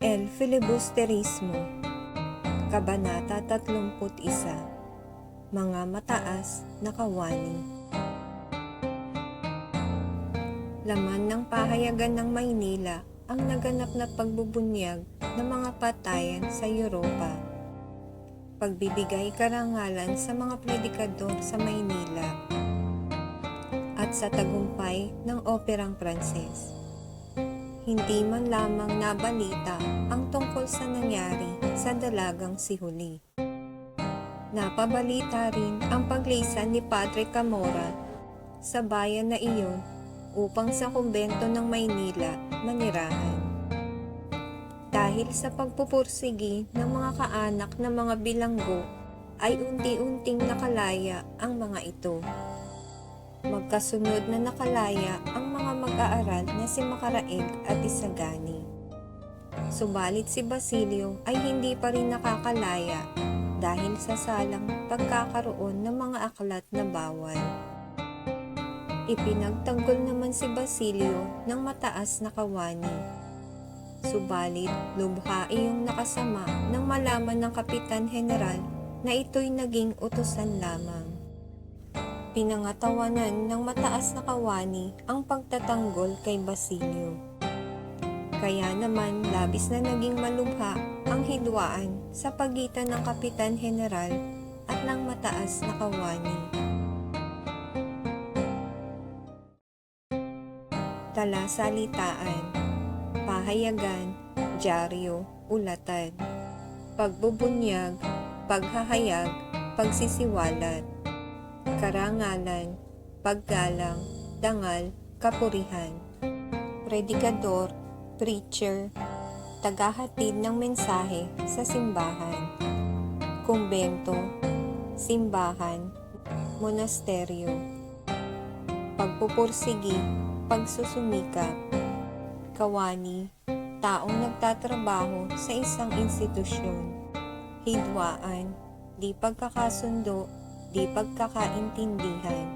El Filibusterismo, Kabanata 31, Mga Mataas na Kawani. Laman ng pahayagan ng Maynila ang naganap na pagbubunyag ng mga patayan sa Europa. Pagbibigay karangalan sa mga predikador sa Maynila at sa tagumpay ng operang Pranses. Hindi man lamang nabalita ang tungkol sa nangyari sa dalagang si Huli. Napabalita rin ang paglisan ni Padre Camora sa bayan na iyon upang sa kumbento ng Maynila manirahan. Dahil sa pagpupursigi ng mga kaanak ng mga bilanggo ay unti-unting nakalaya ang mga ito. Magkasunod na nakalaya ang mga mag-aaral na si Macaraeg at Isagani. Subalit si Basilio ay hindi pa rin nakakalaya dahil sa salang pagkakaroon ng mga aklat na bawal. Ipinagtanggol naman si Basilio ng mataas na kawani. Subalit lubha iyong nakasama nang malaman ng Kapitan General na ito'y naging utusan lamang. Pinangatawanan ng mataas na kawani ang pagtatanggol kay Basilio. Kaya naman labis na naging malubha ang hidwaan sa pagitan ng Kapitan General at ng mataas na kawani. Talasalitaan, pahayagan, dyaryo, ulatan, pagbubunyag, paghahayag, pagsisiwalat, karangalan, paggalang, dangal, kapurihan, predikador, preacher, tagahatid ng mensahe sa simbahan, kumbento, simbahan, monasteryo, pagpupursigi, pagsusumikap, kawani, taong nagtatrabaho sa isang institusyon, hidwaan, di pagkakasundo, di pagkakaintindihan,